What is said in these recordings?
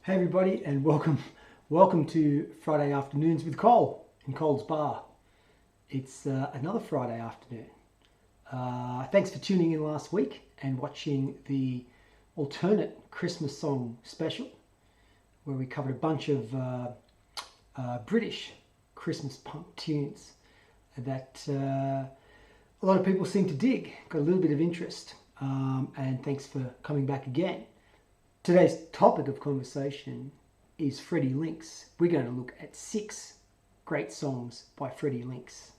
Hey everybody, and welcome to Friday Afternoons with COL in COL's Bar. It's another Friday afternoon. Thanks for tuning in last week and watching the alternate Christmas song special, where we covered a bunch of British Christmas punk tunes that a lot of people seem to dig. Got a little bit of interest, and thanks for coming back again. Today's topic of conversation is Freddy Lynxx. We're going to look at 6 great songs by Freddy Lynxx.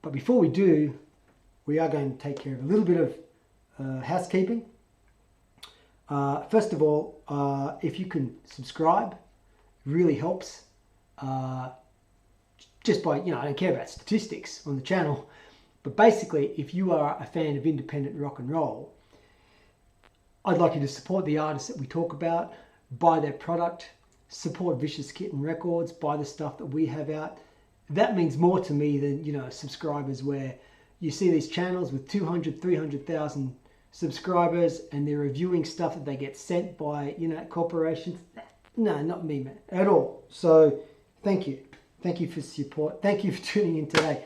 But before we do, we are going to take care of a little bit of housekeeping. First of all, if you can subscribe, it really helps. Just by, I don't care about statistics on the channel, but basically, if you are a fan of independent rock and roll, I'd like you to support the artists that we talk about, buy their product, support Vicious Kitten Records, buy the stuff that we have out. That means more to me than, subscribers where you see these channels with 200, 300,000 subscribers and they're reviewing stuff that they get sent by, corporations. No, not me, man, at all. So thank you. Thank you for support. Thank you for tuning in today.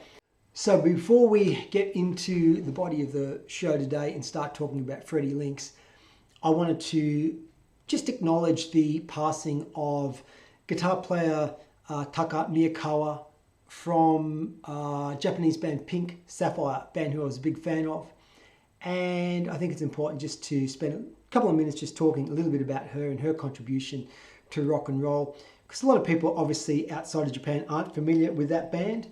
So before we get into the body of the show today and start talking about Freddy Lynxx, I wanted to just acknowledge the passing of guitar player Takako Miyakawa from Japanese band Pink Sapphire, band who I was a big fan of. And I think it's important just to spend a couple of minutes just talking a little bit about her and her contribution to rock and roll, because a lot of people obviously outside of Japan aren't familiar with that band.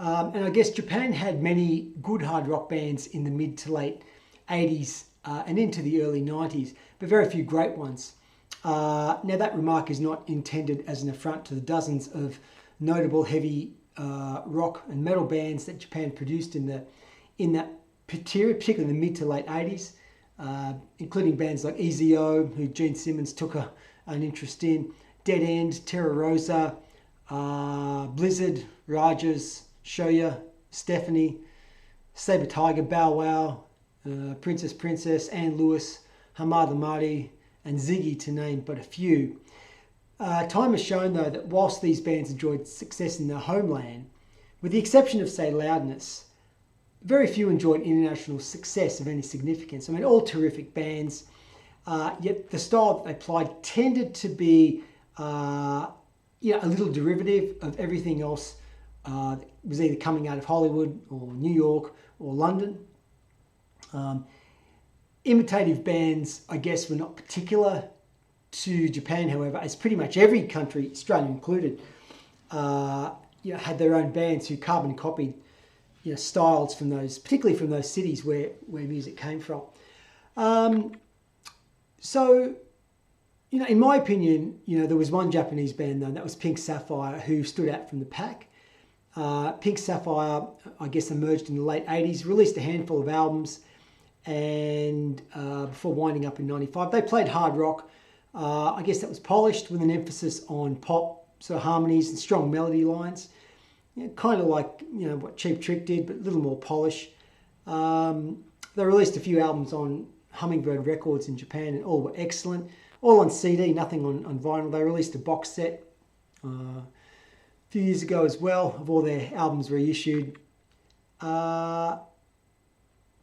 And I guess Japan had many good hard rock bands in the mid to late 80s and into the early 90s, but very few great ones. Now that remark is not intended as an affront to the dozens of notable heavy rock and metal bands that Japan produced in that period, particularly in the mid to late 80s, including bands like EZO, who Gene Simmons took an interest in, Dead End, Terra Rosa, Blizzard, Rajas, Shoya, Stephanie, Saber Tiger, Bow Wow, Princess, Ann Lewis, Hamada Marty, and Ziggy, to name but a few. Time has shown, though, that whilst these bands enjoyed success in their homeland, with the exception of, say, Loudness, very few enjoyed international success of any significance. I mean, all terrific bands, yet the style that they applied tended to be a little derivative of everything else that was either coming out of Hollywood or New York or London. Imitative bands, I guess, were not particular to Japan, however, as pretty much every country, Australia included, had their own bands who carbon copied styles from those, particularly from those cities where music came from. So, in my opinion, there was one Japanese band, though, and that was Pink Sapphire, who stood out from the pack. Pink Sapphire, I guess, emerged in the late 80s, released a handful of albums, and before winding up in 95. They played hard rock. I guess that was polished with an emphasis on pop, sort of harmonies and strong melody lines. Kind of like, what Cheap Trick did, but a little more polish. They released a few albums on Hummingbird Records in Japan, and all were excellent. All on CD, nothing on vinyl. They released a box set a few years ago as well of all their albums reissued.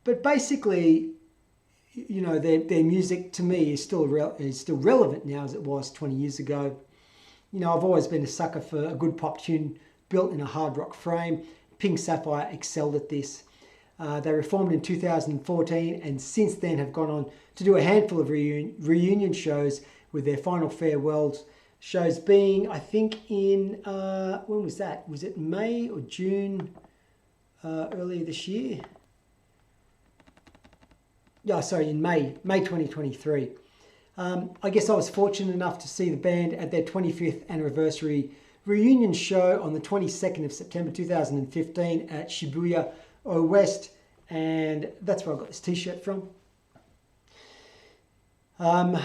But basically, their music to me is still relevant now as it was 20 years ago. I've always been a sucker for a good pop tune built in a hard rock frame. Pink Sapphire excelled at this. They reformed in 2014 and since then have gone on to do a handful of reunion shows, with their final farewells shows being, I think, in, when was that? Was it May or June earlier this year? In May 2023. I guess I was fortunate enough to see the band at their 25th anniversary reunion show on the 22nd of September 2015 at Shibuya West, and that's where I got this t-shirt from. But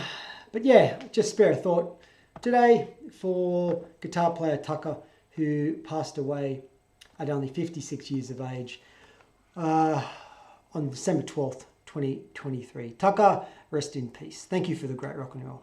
yeah, just spare a thought today for guitar player Taka, who passed away at only 56 years of age on December 12th, 2023. Taka, rest in peace. Thank you for the great rock and roll.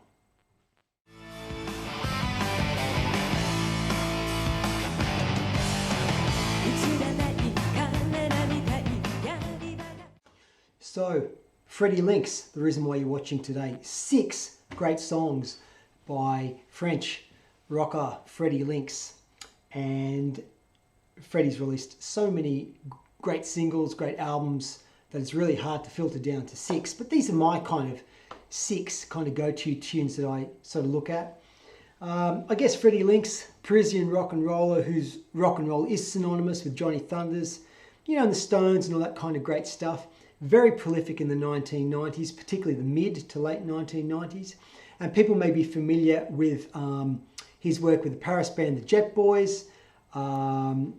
So, Freddy Lynxx, the reason why you're watching today. 6 great songs by French rocker Freddy Lynxx. And Freddy's released so many great singles, great albums, that it's really hard to filter down to 6. But these are my kind of 6 kind of go-to tunes that I sort of look at. I guess Freddy Lynxx, Parisian rock and roller whose rock and roll is synonymous with Johnny Thunders, you know, and the Stones and all that kind of great stuff. Very prolific in the 1990s, particularly the mid to late 1990s. And people may be familiar with his work with the Paris band, the Jet Boys, and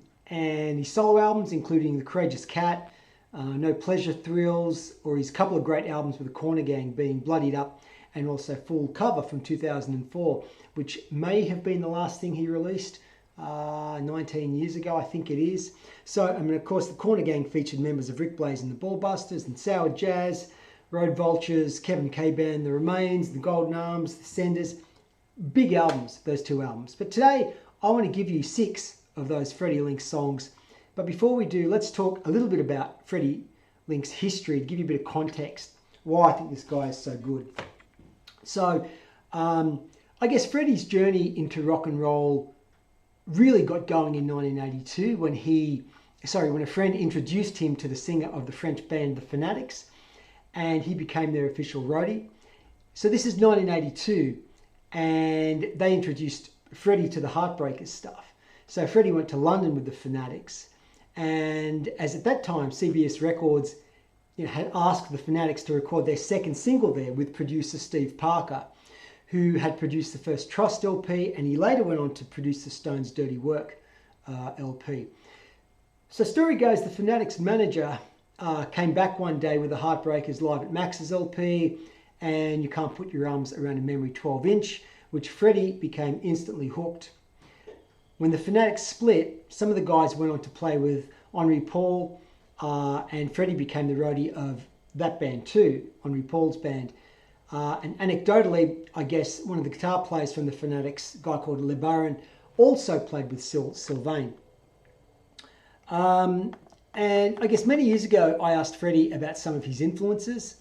his solo albums, including The Courageous Cat, No Pleasure Thrills, or his couple of great albums with the Corner Gang, being Bloodied Up and also Full Cover from 2004, which may have been the last thing he released 19 years ago, I think it is. So, I mean, of course, the Corner Gang featured members of Rick Blaze and the Ballbusters, and Sour Jazz, Road Vultures, Kevin K Band, The Remains, The Golden Arms, The Senders. Big albums, those 2 albums. But today, I want to give you 6 of those Freddy Lynxx songs. But before we do, let's talk a little bit about Freddy Lynxx history, to give you a bit of context, why I think this guy is so good. So, I guess Freddy's journey into rock and roll really got going in 1982 when a friend introduced him to the singer of the French band The Fanatics, and he became their official roadie. So this is 1982, and they introduced Freddy to the Heartbreakers stuff. So Freddy went to London with the Fanatics, and as at that time CBS Records, you know, had asked the Fanatics to record their second single there with producer Steve Parker, who had produced the first Trust LP, and he later went on to produce the Stones' Dirty Work LP. So story goes, the Fanatics manager came back one day with the Heartbreakers Live at Max's LP and You Can't Put Your Arms Around a Memory 12-inch, which Freddy became instantly hooked. When the Fanatics split, some of the guys went on to play with Henri Paul, and Freddy became the roadie of that band too, Henri Paul's band. And anecdotally, I guess one of the guitar players from the Fanatics, a guy called Le Baron, also played with Sylvain. And I guess many years ago, I asked Freddy about some of his influences.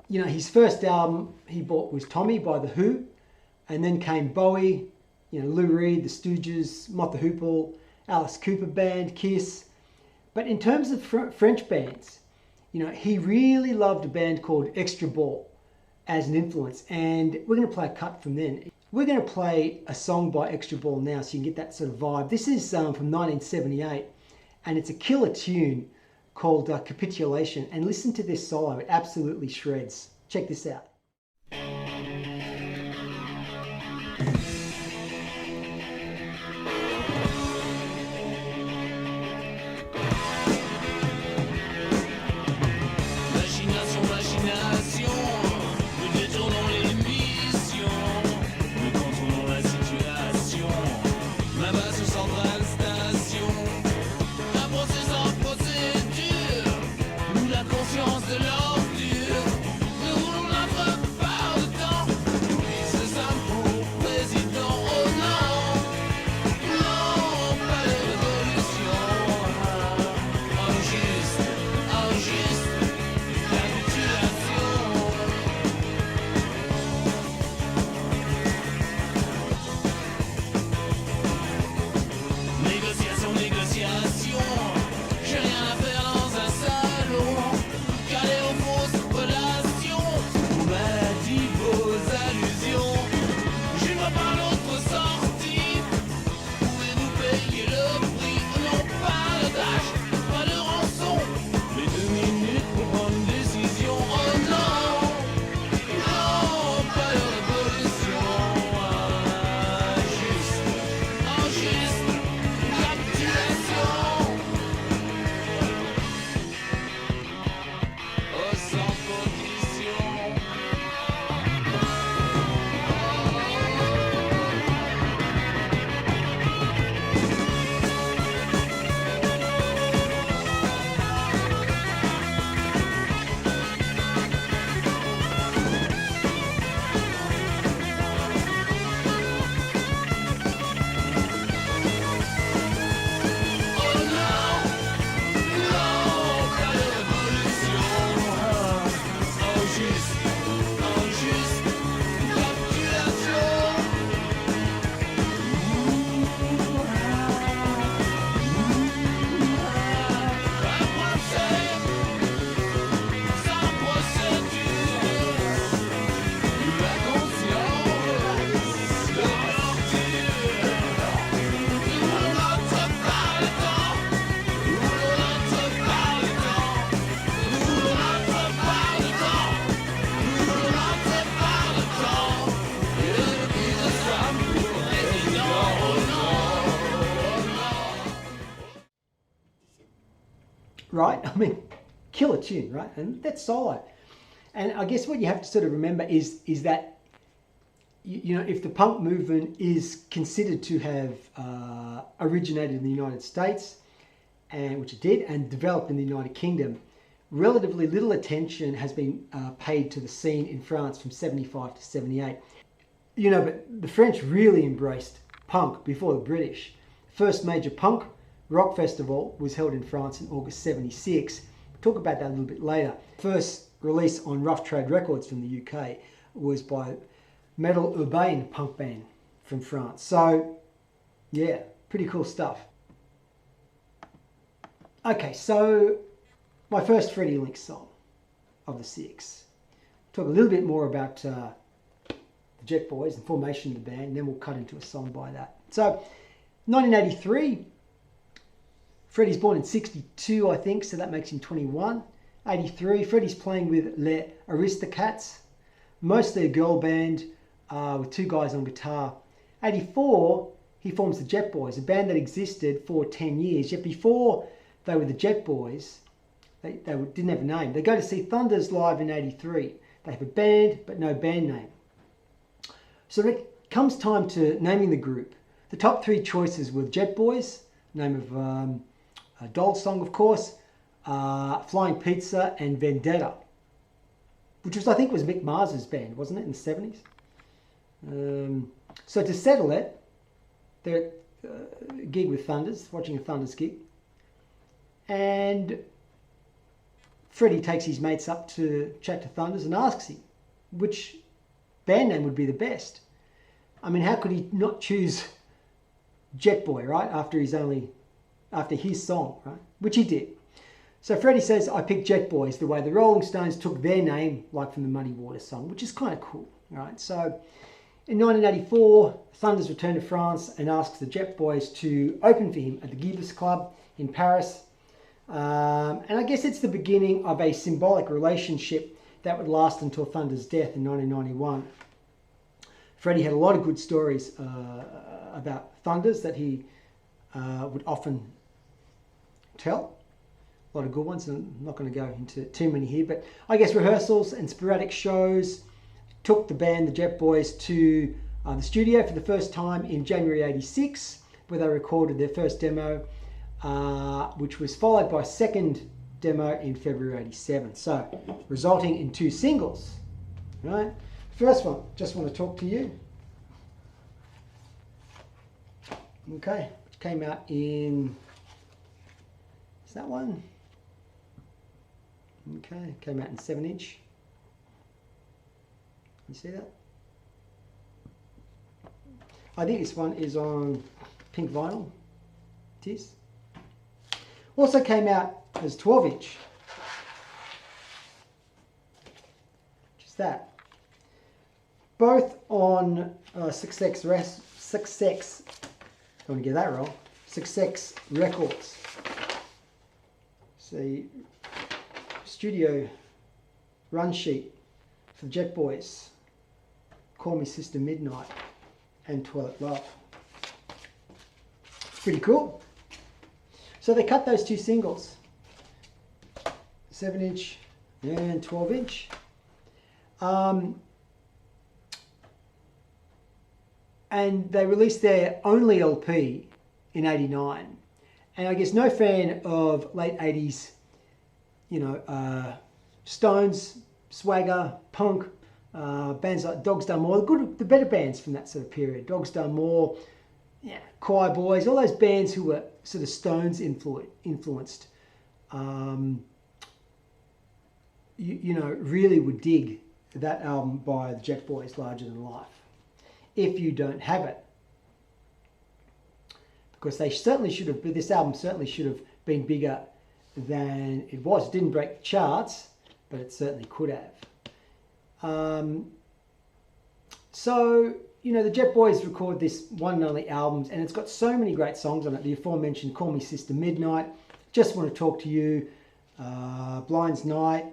You know, his first album he bought was Tommy by The Who, and then came Bowie, you know, Lou Reed, The Stooges, Mott the Hoople, Alice Cooper Band, Kiss. But in terms of French bands, you know, he really loved a band called Extra Ball as an influence, and we're going to play a cut from then. We're going to play a song by Extra Ball now so you can get that sort of vibe. This is from 1978, and it's a killer tune called Capitulation, and listen to this solo, it absolutely shreds. Check this out. De l'ordure, nous voulons la right? I mean, killer tune, right? And that's solo. And I guess what you have to sort of remember is that, you know, if the punk movement is considered to have originated in the United States, and which it did, and developed in the United Kingdom, relatively little attention has been paid to the scene in France from 75 to 78. You know, but the French really embraced punk before the British. First major punk rock festival was held in France in August 76. We'll talk about that a little bit later. First release on Rough Trade Records from the UK was by metal urbain punk band from France. So yeah, pretty cool stuff. Okay, so my first Freddy Lynxx song of the 6. Talk a little bit more about the Jet Boys and formation of the band, and then we'll cut into a song by that. So 1983, Freddy's born in 62, I think, so that makes him 21. 83, Freddy's playing with Les Aristocats, mostly a girl band with 2 guys on guitar. 84, he forms the Jet Boys, a band that existed for 10 years. Yet before they were the Jet Boys, they didn't have a name. They go to see Thunders live in 83. They have a band, but no band name. So when it comes time to naming the group, the top 3 choices were Jet Boys, name of a Doll song, of course, Flying Pizza, and Vendetta, which was, I think, was Mick Mars's band, wasn't it, in the 70s? So to settle it, they're at a gig with Thunders, watching a Thunders gig, and Freddy takes his mates up to chat to Thunders and asks him which band name would be the best. I mean, how could he not choose Jet Boy, right? After his song, right? Which he did. So Freddy says, I picked Jet Boys the way the Rolling Stones took their name, like from the Muddy Waters song, which is kind of cool, right? So in 1984, Thunders returned to France and asks the Jet Boys to open for him at the Gibus Club in Paris. And I guess it's the beginning of a symbolic relationship that would last until Thunders' death in 1991. Freddy had a lot of good stories about Thunders that he would often tell. A lot of good ones, and I'm not going to go into too many here, but I guess rehearsals and sporadic shows took the band, the Jet Boys, to the studio for the first time in January 86, where they recorded their first demo, which was followed by a second demo in February 87. So, resulting in 2 singles, right? First one, Just Want to Talk to You. Okay, which came out in, is that one? Okay, came out in 7-inch. You see that? I think this one is on pink vinyl. It is. Also came out as 12-inch. Just that. Both on Success, don't want to get that wrong, Success Records. See, studio run sheet for the Jet Boys, Call Me Sister Midnight, and Toilet Love. It's pretty cool. So they cut those 2 singles, 7-inch and 12-inch. And they released their only LP in 89. And I guess no fan of late 80s, you know, Stones, Swagger, punk, bands like Dogs Done More, the better bands from that sort of period. Dogs Done More, yeah, Choir Boys, all those bands who were sort of Stones influenced, you know, really would dig that album by the Jet Boys, Larger Than Life. If you don't have it, because they certainly should have, but this album certainly should have been bigger than it was. It didn't break the charts, but it certainly could have. So, you know, the Jet Boys record this one and only albums, and it's got so many great songs on it. The aforementioned Call Me Sister Midnight, Just Want to Talk to You, Blind's Night,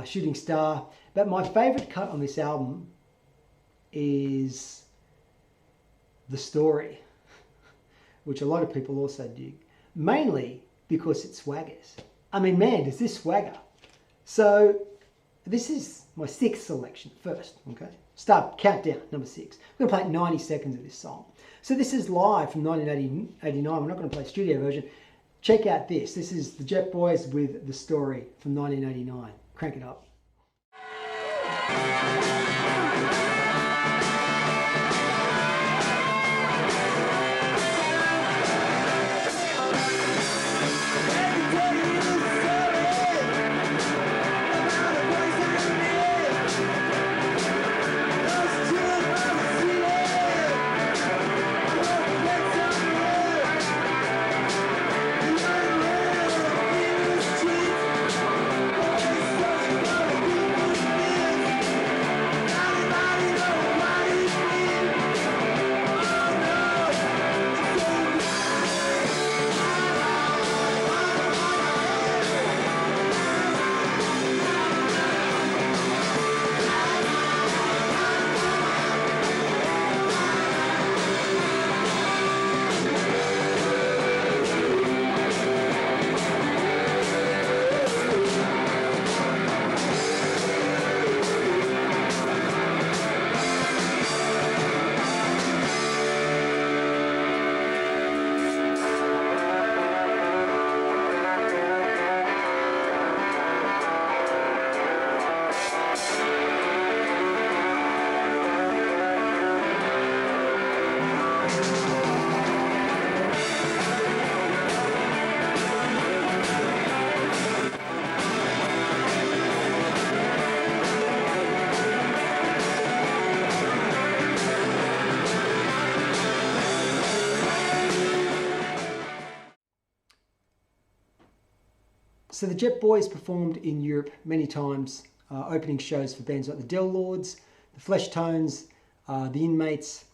Shooting Star. But my favourite cut on this album is The Story, which a lot of people also dig. Mainly because it swaggers. I mean, man, does this swagger. So this is my 6th selection first, okay? Start, countdown, number 6. I'm going to play 90 seconds of this song. So this is live from 1989. We're not going to play studio version. Check out this. This is the Jet Boys with The Story from 1989. Crank it up. So the Jet Boys performed in Europe many times, opening shows for bands like the Del Lords, the Flesh Tones, the Inmates,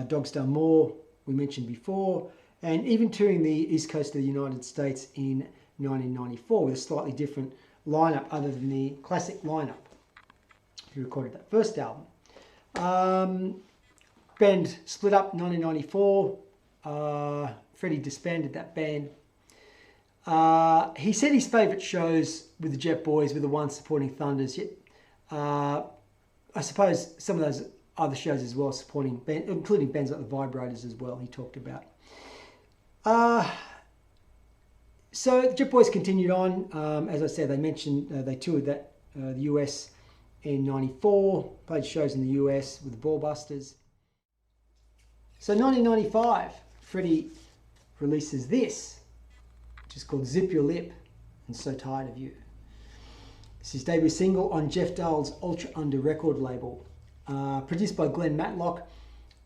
Dogs Dale Moore, we mentioned before, and even touring the East Coast of the United States in 1994 with a slightly different lineup other than the classic lineup. He recorded that first album. Band split up in 1994. Freddie disbanded that band. He said his favourite shows with the Jet Boys were the ones supporting Thunders. Yet, I suppose some of those other shows as well, supporting including bands like the Vibrators as well. He talked about. So the Jet Boys continued on. As I said, they mentioned they toured the US in '94, played shows in the US with the Ballbusters. So 1995, Freddie releases this, which is called Zip Your Lip and So Tired of You. It's his debut single on Jeff Dahl's Ultra Under record label, produced by Glenn Matlock.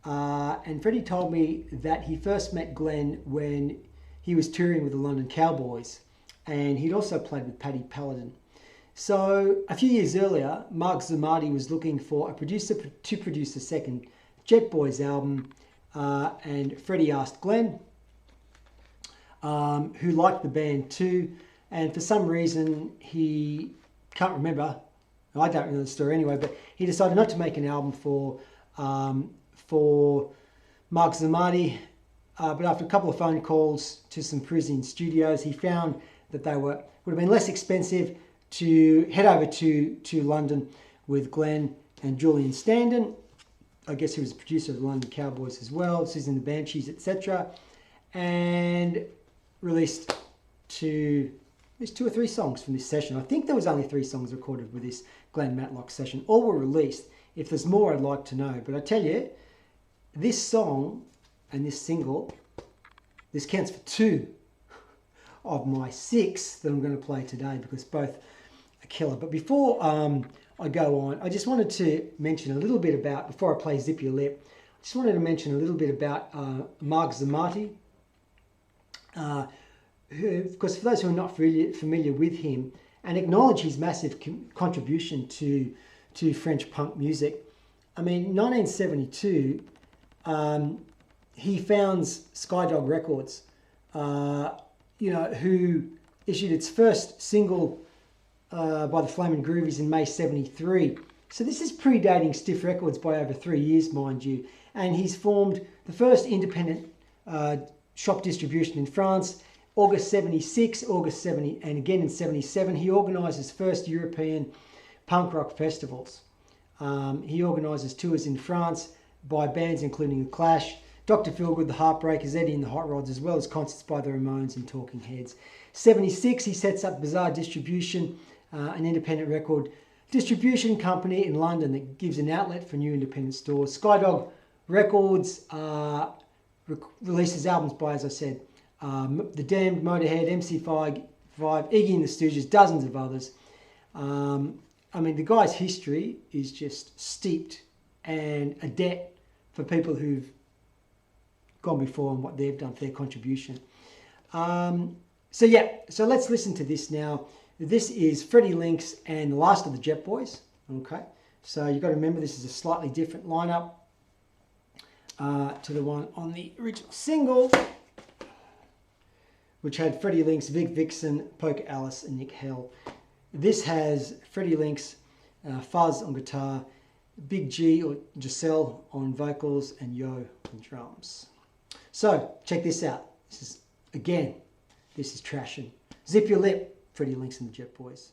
And Freddie told me that he first met Glenn when he was touring with the London Cowboys, and he'd also played with Paddy Paladin. So a few years earlier, Mark Zamati was looking for a producer to produce a second Jet Boys album, and Freddie asked Glenn, who liked the band too, and for some reason he can't remember, I don't know the story anyway, but he decided not to make an album for Mark Zamati, but after a couple of phone calls to some Parisian studios, he found that they would have been less expensive to head over to London with Glenn and Julian Standen. I guess he was a producer of the London Cowboys as well, Susan the Banshees, etc. And released at least 2 or 3 songs from this session. I think there was only 3 songs recorded with this Glenn Matlock session. All were released. If there's more, I'd like to know. But I tell you, this song and this single, this counts for 2 of my 6 that I'm going to play today, because both are killer. But before I go on, I just wanted to mention a little bit about, before I play Zip Your Lip, I just wanted to mention a little bit about Mark Zamati, who, of course, for those who are not familiar with him, and acknowledge his massive contribution to French punk music. I mean, 1972, he founds Skydog Records, who issued its first single by the Flamin' Groovies in May '73. So this is predating Stiff Records by over 3 years, mind you. And he's formed the first independent shop distribution in France, August 76, August 70, and again in 77, he organises first European punk rock festivals. He organises tours in France by bands including The Clash, Dr. Feelgood, The Heartbreakers, Eddie and the Hot Rods, as well as concerts by The Ramones and Talking Heads. 76, he sets up Bizarre Distribution, an independent record distribution company in London that gives an outlet for new independent stores. Skydog Records releases albums by, as I said, The Damned, Motorhead, MC5, Iggy and the Stooges, dozens of others. I mean, the guy's history is just steeped and a debt for people who've gone before and what they've done for their contribution. So let's listen to this now. This is Freddy Lynxx and the last of the Jet Boys. Okay, so you've got to remember this is a slightly different lineup to the one on the original single, which had Freddy Lynxx, Vic Vixen, Poker Alice, and Nick Hell. This has Freddy Lynxx, Fuzz on guitar, Big G or Giselle on vocals, and Yo on drums. So check this out. This is trashing. Zip your lip, Freddy Lynxx and the Jet Boys.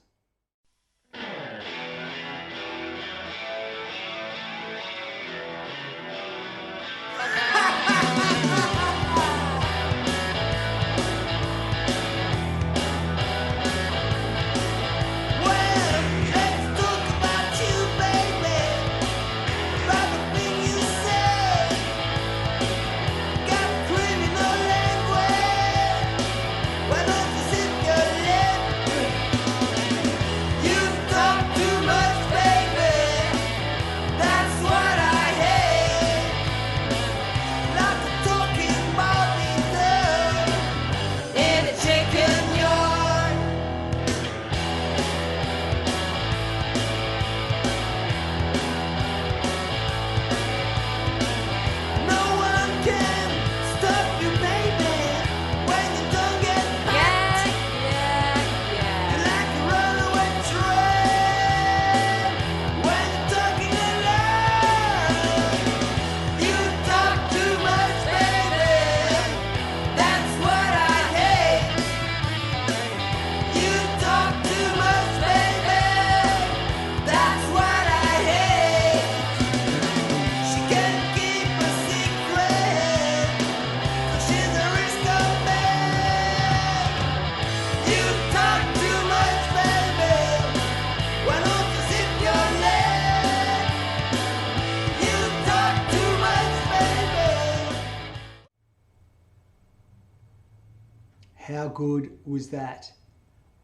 How good was that?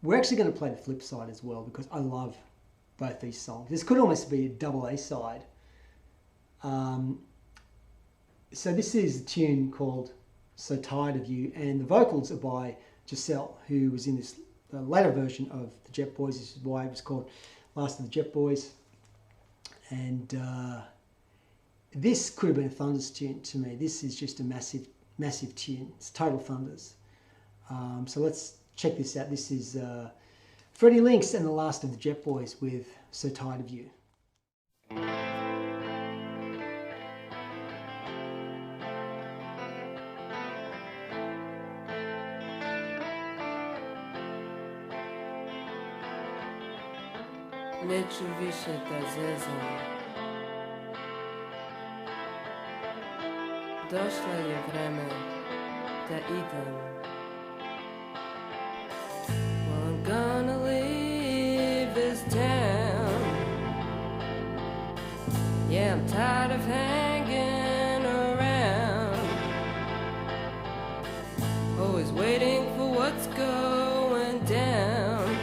We're actually going to play the flip side as well because I love both these songs. This could almost be a double A side. So this is a tune called So Tired of You, and the vocals are by Giselle, who was in this later version of the Jet Boys. This is why it was called Last of the Jet Boys. And this could have been a Thunders tune to me. This is just a massive, massive tune. It's total Thunders. So let's check this out. This is Freddy Lynxx and the Last of the Jet Boys with So Tired of You. Nie czuwi się ta zeza. Došlo je vreme da idem. Well, I'm gonna leave this town. Yeah, I'm tired of hanging around, always waiting for what's going down,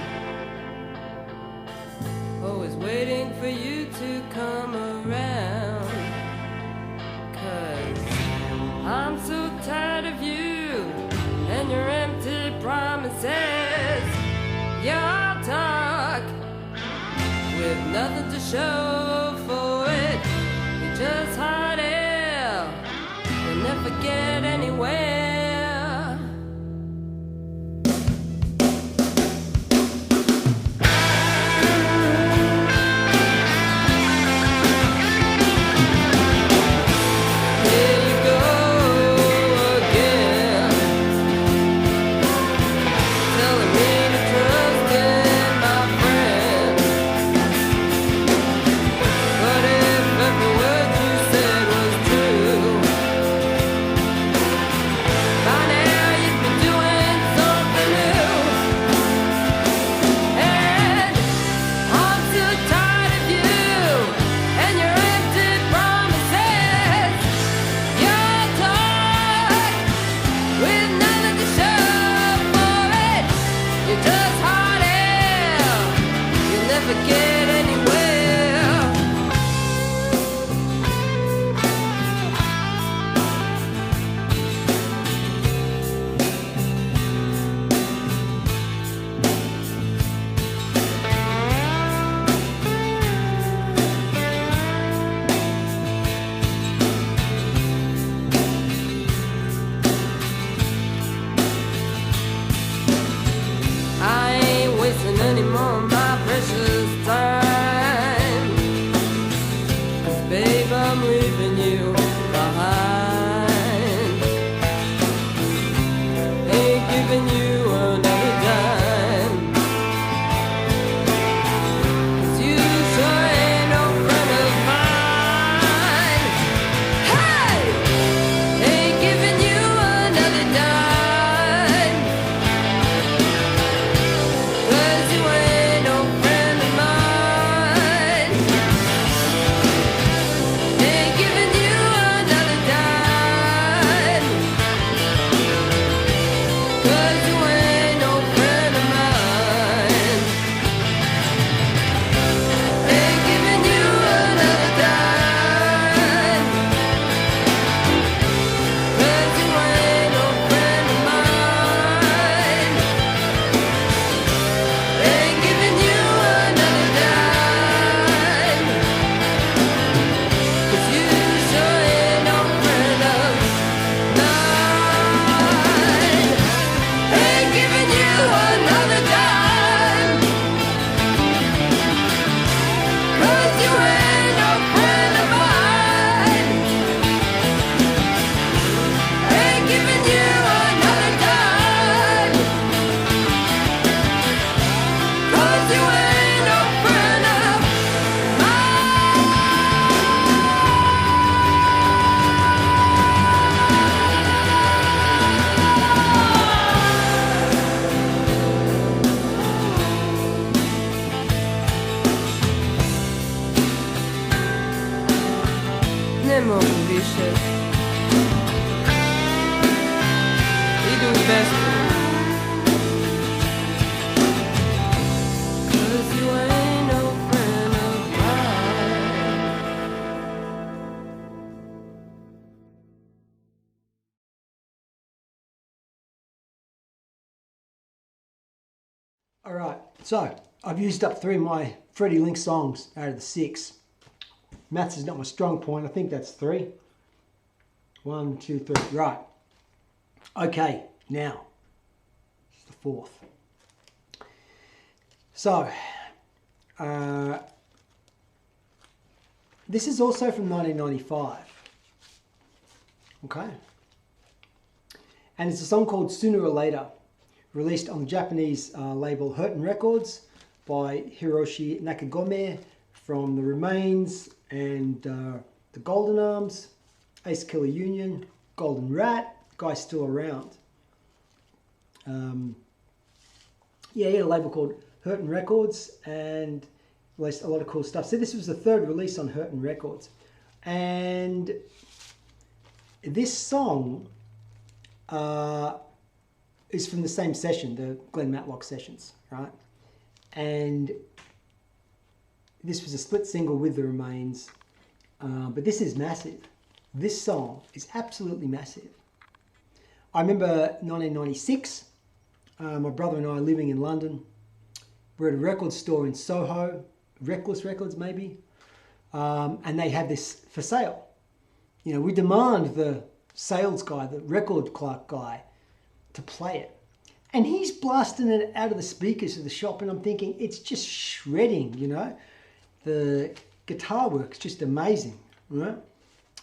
always waiting for you to come around. 'Cause I'm so tired of you and your empty promises, your talk with nothing to show for it. You just hide it and never get anywhere. Here you go again. mon bichette. He do his best for me. 'Cause you ain't no friend of mine. All right, so I've used up 3 of my Freddy Lynxx songs out of the 6. Maths is not my strong point. I think that's 3. 1, 2, 3. Right. Okay, now it's the 4th. So, this is also from 1995. Okay. And it's a song called Sooner or Later, released on the Japanese label Hurtin' Records by Hiroshi Nakagome from The Remains and The Golden Arms, Ace Killer Union, Golden Rat, Guy's Still Around. Yeah, he had a label called Hurtin' Records and released a lot of cool stuff. So this was the 3rd release on Hurtin' Records. And this song is from the same session, the Glenn Matlock sessions, right? And this was a split single with The Remains, but this is massive. This song is absolutely massive. I remember 1996, my brother and I living in London. We're at a record store in Soho, Reckless Records maybe, and they had this for sale. You know, we demand the sales guy, the record clerk guy, to play it. And he's blasting it out of the speakers of the shop, and I'm thinking, it's just shredding, you know. The guitar work's just amazing, right?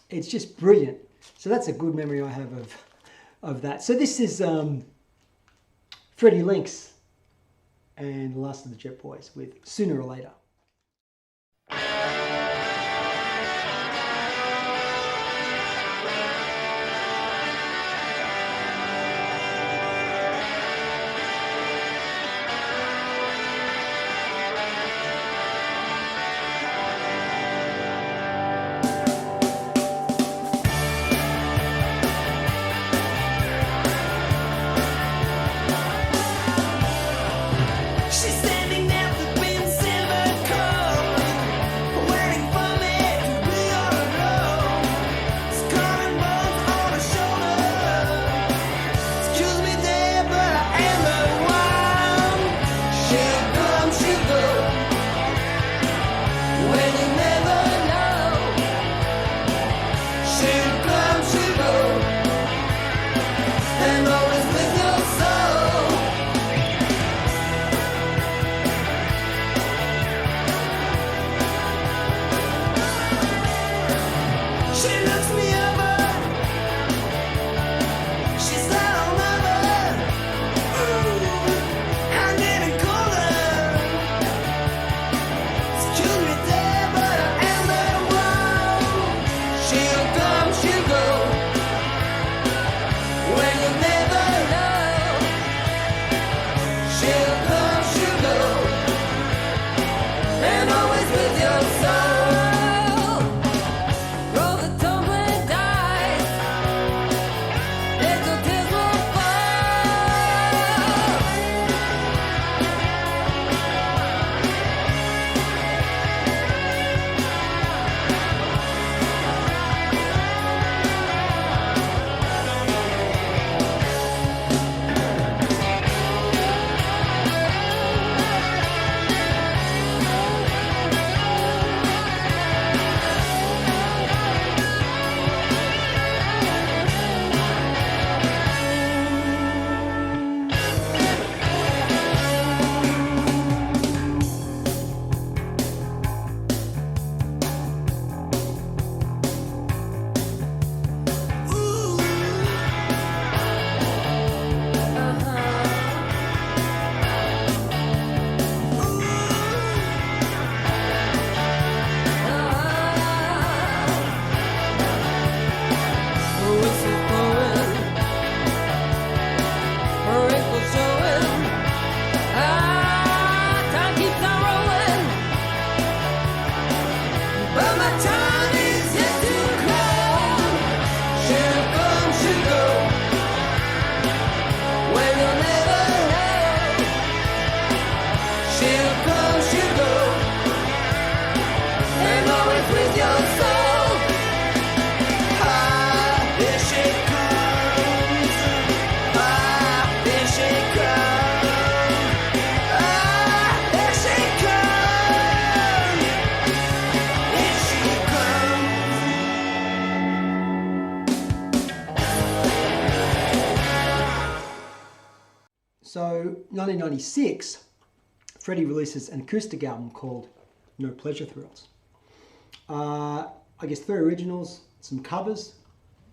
It's just brilliant. So that's a good memory I have of that. So this is Freddy Lynxx and the Last of the Jet Boys with Sooner or Later. She's standing at the wind silver 1996, Freddy releases an acoustic album called No Pleasure Thrills. I guess 3 originals, some covers,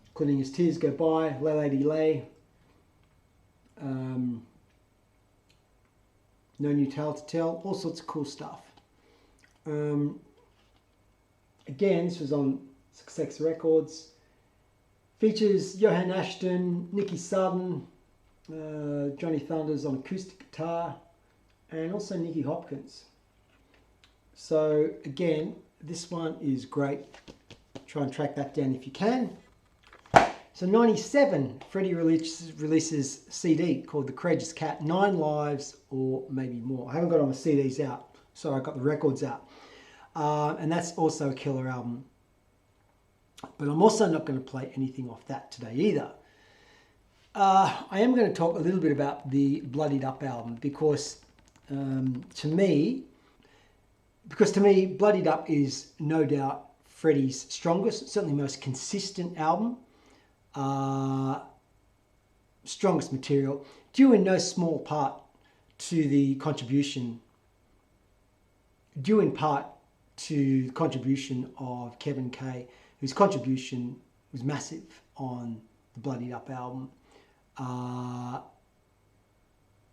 including As Tears Go By, Lay Lady Lay, No New Tale to Tell, all sorts of cool stuff. Again, this was on Success Records. Features Johan Ashton, Nicky Sudden, Johnny Thunders on acoustic guitar, and also Nicky Hopkins. So again, this one is great. Try and track that down if you can. So 97, Freddy releases a CD called The Courageous Cat, 9 lives or maybe more. I haven't got all my CDs out, so I got the records out. And that's also a killer album. But I'm also not going to play anything off that today either. I am going to talk a little bit about the Bloodied Up album because to me, Bloodied Up is no doubt Freddy's strongest, certainly most consistent album. Strongest material, due in no small part to the contribution, of Kevin Kay, whose contribution was massive on the Bloodied Up album.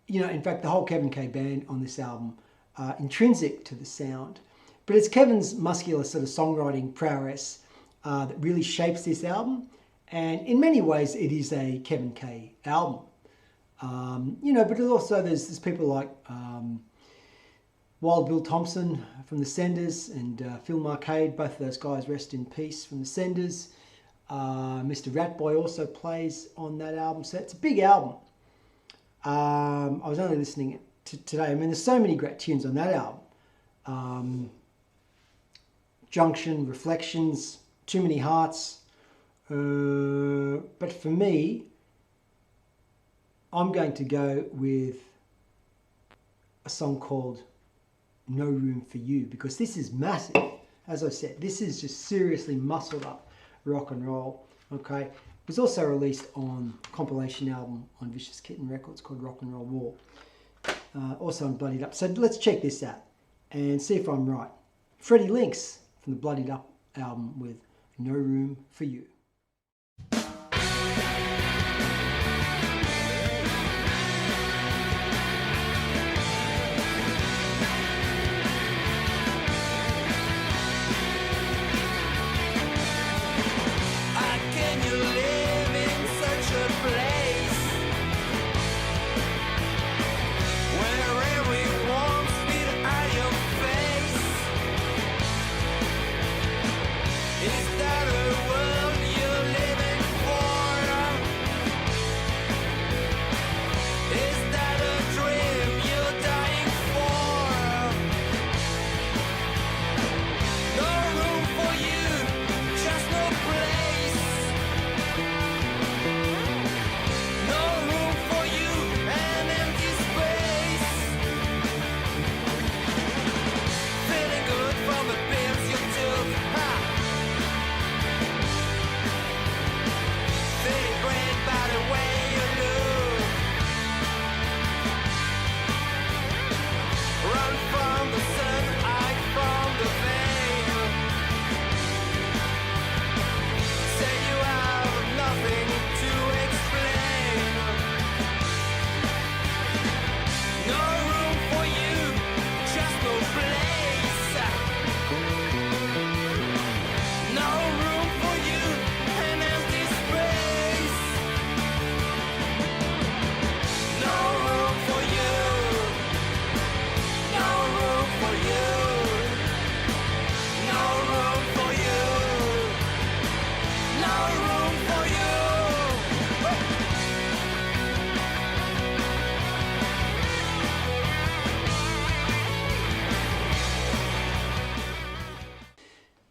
In fact, the whole Kevin Kay band on this album are intrinsic to the sound. But it's Kevin's muscular sort of songwriting prowess that really shapes this album. And in many ways, it is a Kevin Kay album. But also there's people like Wild Bill Thompson from the Senders and Phil Marcade, both of those guys rest in peace, from the Senders. Mr. Ratboy also plays on that album, so it's a big album. I was only listening to today. I mean, there's so many great tunes on that album. Junction, Reflections, Too Many Hearts. But for me, I'm going to go with a song called No Room for You, because this is massive. As I said, this is just seriously muscled up rock and roll. Okay, it was also released on a compilation album on Vicious Kitten Records called Rock and Roll War, also on Bloodied Up. So let's check this out and see if I'm right. Freddy Lynxx from the Bloodied Up album with No Room for You.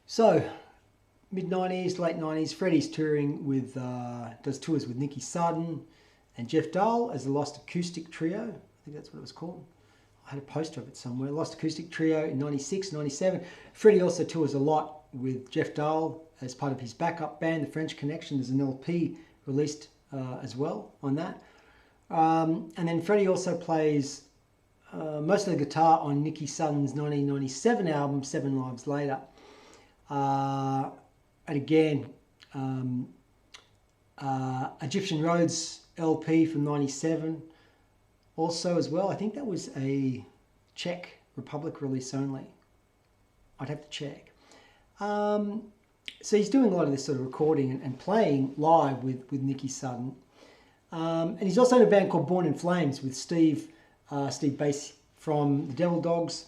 So, mid-90s, late 90s, Freddy's touring with, does tours with Nicky Sudden and Jeff Dahl as the Lost Acoustic Trio. I think that's what it was called. I had a poster of it somewhere. Lost Acoustic Trio in 96, 97. Freddy also tours a lot with Jeff Dahl as part of his backup band, The French Connection. There's an LP released as well on that. And then Freddie also plays most of the guitar on Nicky Sutton's 1997 album, 7 Lives Later. And again, Egyptian Roads LP from 97 also as well. I think that was a Czech Republic release only. I'd have to check. So he's doing a lot of this sort of recording and playing live with Nicky Sutton. And he's also in a band called Born in Flames with Steve Bass from the Devil Dogs.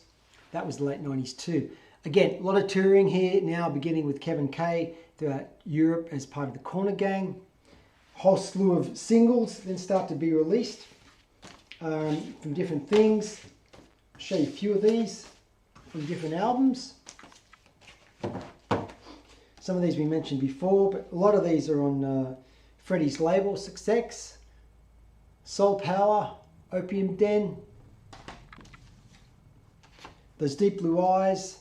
That was the late 90s too. Again, a lot of touring here now, beginning with Kevin Kay throughout Europe as part of the Corner Gang. Whole slew of singles then start to be released from different things. I'll show you a few of these from different albums. Some of these we mentioned before, but a lot of these are on Freddie's label, Success, Soul Power, Opium Den, Those Deep Blue Eyes,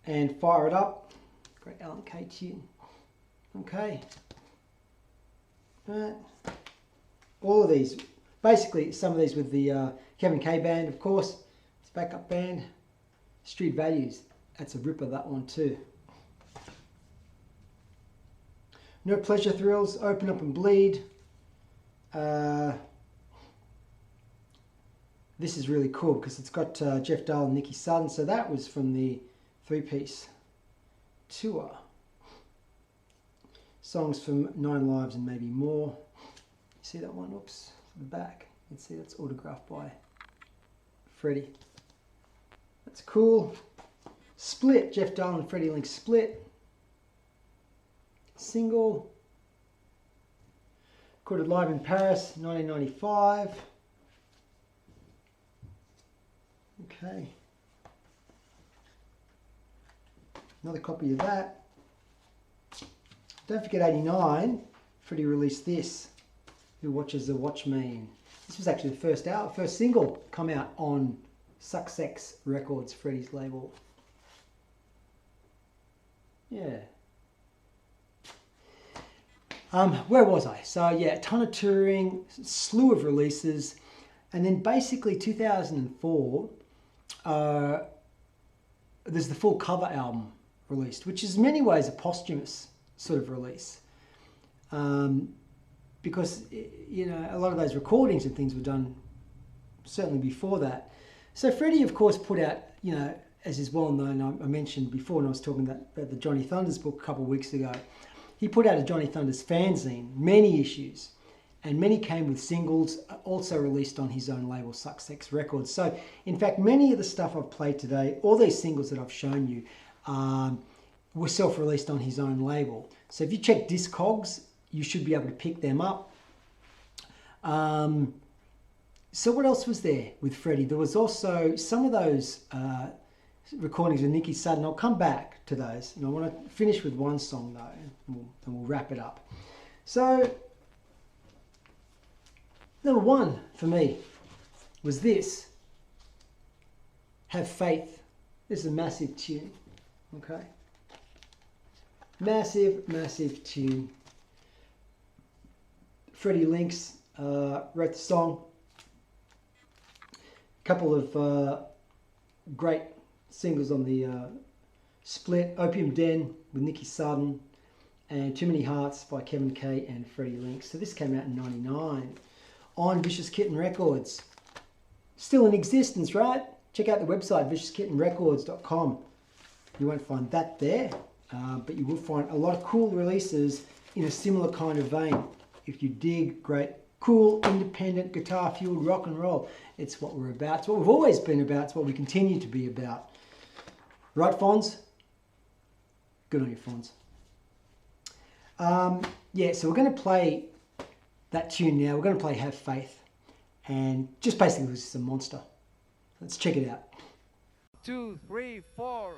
and Fire It Up. Great Alan Kay tune. Okay. Right. All of these, basically some of these with the Kevin Kay band, of course, his backup band. Street Values, that's a ripper, that one too. No Pleasure Thrills, Open Up and Bleed. This is really cool because it's got Jeff Dahl and Nicky Sutton, so that was from the 3-piece tour. Songs from 9 Lives and Maybe More. You see that one? Oops, the back. You can see that's autographed by Freddie. That's cool. Split, Jeff Dahl and Freddy Lynxx Split. Single. Recorded live in Paris, 1995. Okay. Another copy of that. Don't forget 89, Freddie released this, Who Watches the Watchmen. This was actually the first single come out on Success Records, Freddie's label. Yeah. Where was I? So yeah, a ton of touring, slew of releases, and then basically 2004, there's the full cover album released, which is in many ways a posthumous sort of release, because you know a lot of those recordings and things were done certainly before that. So Freddie, of course, put out, you know, as is well known, I mentioned before when I was talking about the Johnny Thunders book a couple of weeks ago, he put out a Johnny Thunders fanzine, many issues, and many came with singles, also released on his own label, Success Records. So, in fact, many of the stuff I've played today, all these singles that I've shown you, were self-released on his own label. So if you check Discogs, you should be able to pick them up. So what else was there with Freddie? There was also some of those recordings with Nicky Sutton. I'll come back to those. And I want to finish with one song though, and we'll wrap it up. So number one for me was this, Have Faith. This is a massive tune, okay? Massive, massive tune. Freddy Lynxx wrote the song. A couple of great singles on the split, Opium Den with Nicky Sutton, and Too Many Hearts by Kevin Kay and Freddy Lynxx. So this came out in '99 on Vicious Kitten Records. Still in existence, right? Check out the website, vicouskittenrecords.com. You won't find that there, but you will find a lot of cool releases in a similar kind of vein. If you dig great, cool, independent, guitar-fueled rock and roll, it's what we're about. It's what we've always been about. It's what we continue to be about. Right, Fonz? Good on you, Fonz. Yeah, so we're going to play that tune now. We're going to play Have Faith. And just basically, this is a monster. Let's check it out. 2, 3, 4.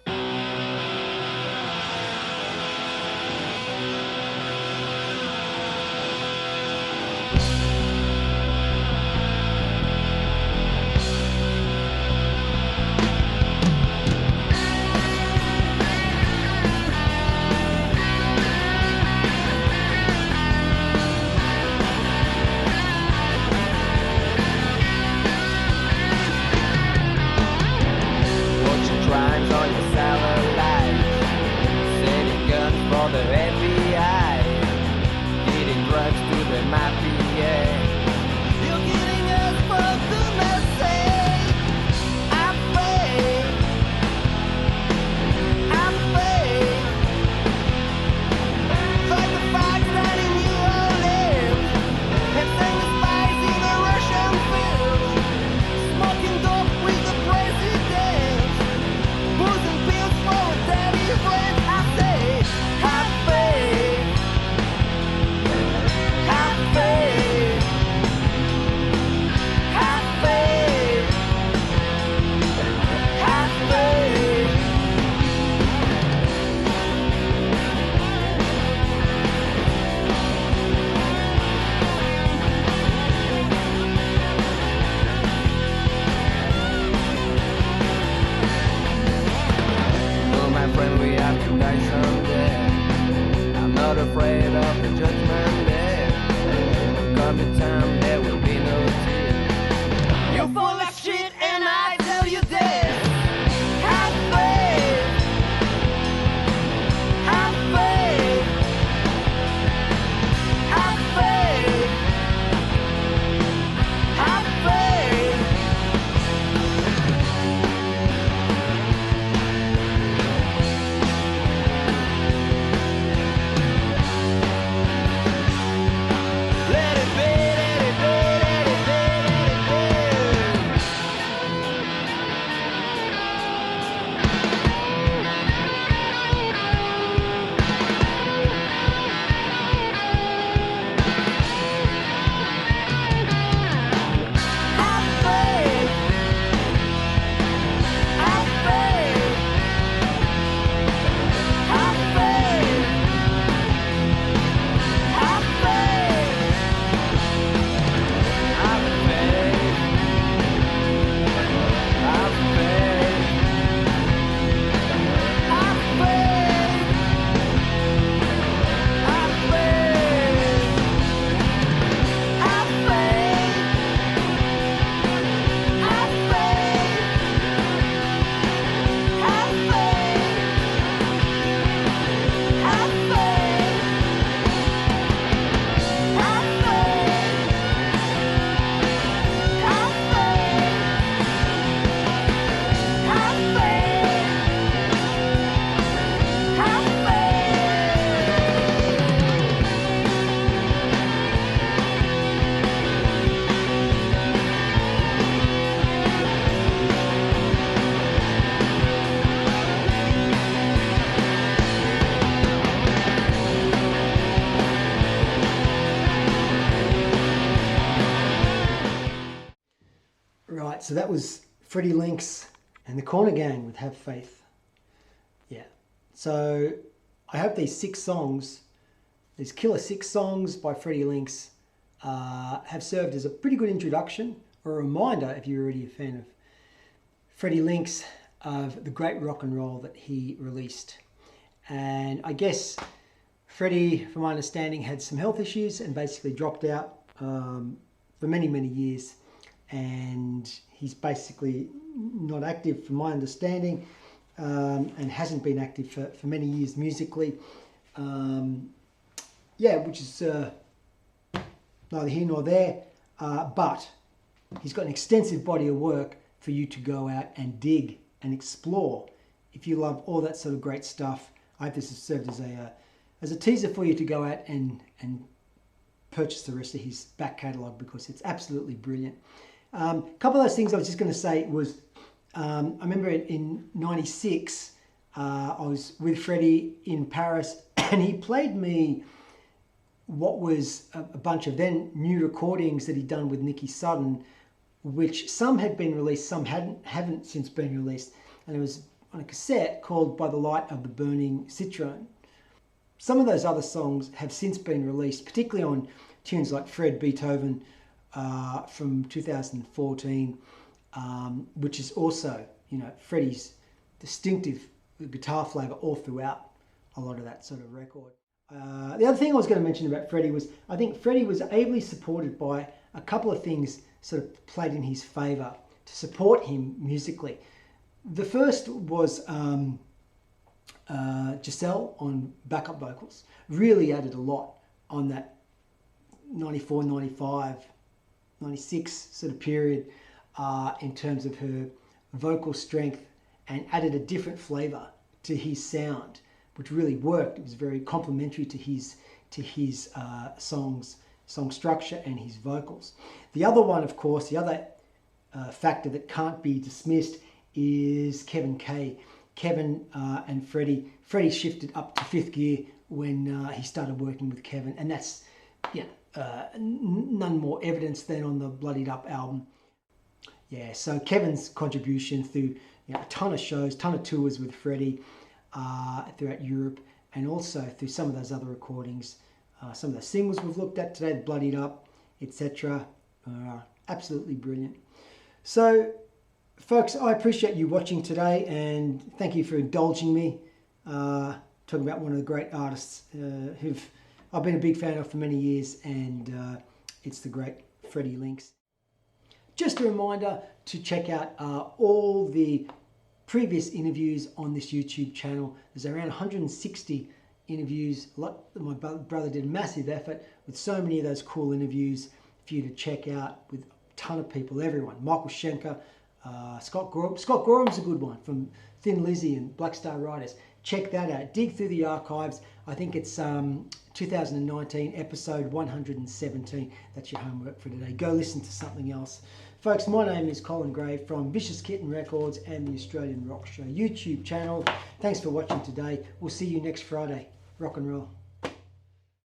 afraid of the judgment day. Coming time, there will be no tears. You're full of shit, and I tell you this. Have faith. Have faith. Have faith. Have faith. Let it be, let it be, let it be, let it be. Have faith. Have faith. Have faith. Have faith. Have faith. Have faith. Have faith. Have faith. Have faith. Have faith. Have faith. Have faith. Have faith. Have faith. Have faith. Have Right, so that was Freddy Lynxx and the Corner Gang with Have Faith. Yeah, so I hope these 6 songs, these killer 6 songs by Freddy Lynxx, have served as a pretty good introduction or a reminder, if you're already a fan of Freddy Lynxx, of the great rock and roll that he released. And I guess Freddy, from my understanding, had some health issues and basically dropped out for many, many years. And he's basically not active, from my understanding, and hasn't been active for many years musically. Yeah, which is neither here nor there, but he's got an extensive body of work for you to go out and dig and explore. If you love all that sort of great stuff, I hope this has served as a teaser for you to go out and purchase the rest of his back catalogue, because it's absolutely brilliant. A couple of those things I was just going to say was, I remember in '96, I was with Freddy in Paris, and he played me what was a bunch of then new recordings that he'd done with Nicky Sudden, which some had been released, some haven't since been released. And it was on a cassette called By the Light of the Burning Citroen. Some of those other songs have since been released, particularly on tunes like Fred Beethoven from 2014, which is also, you know, Freddy's distinctive guitar flavour all throughout a lot of that sort of record. The other thing I was going to mention about Freddy was, I think Freddy was ably supported by a couple of things sort of played in his favour to support him musically. The first was Giselle on backup vocals. Really added a lot on that 94, 95, 96 sort of period in terms of her vocal strength, and added a different flavour to his sound, which really worked. It was very complementary to his song structure and his vocals. The other one, of course, the other factor that can't be dismissed is Kevin Kay. Kevin and Freddy shifted up to 5th gear when he started working with Kevin, and that's none more evidence than on the Bloodied Up album. Yeah, so Kevin's contribution through a ton of shows, ton of tours with Freddy throughout Europe, and also through some of those other recordings, some of the singles we've looked at today, Bloodied Up, etc. Absolutely brilliant. So, folks, I appreciate you watching today, and thank you for indulging me. Trying talking about one of the great artists who've I've been a big fan of for many years, and it's the great Freddy Lynxx. Just a reminder to check out all the previous interviews on this YouTube channel. There's around 160 interviews. My brother did a massive effort with so many of those cool interviews for you to check out with a ton of people, everyone. Michael Schenker, Scott Gorham. Scott Gorham's a good one from Thin Lizzy and Black Star Riders. Check that out. Dig through the archives. I think it's 2019, episode 117. That's your homework for today. Go listen to something else. Folks, my name is Colin Gray from Vicious Kitten Records and the Australian Rock Show YouTube channel. Thanks for watching today. We'll see you next Friday. Rock and roll.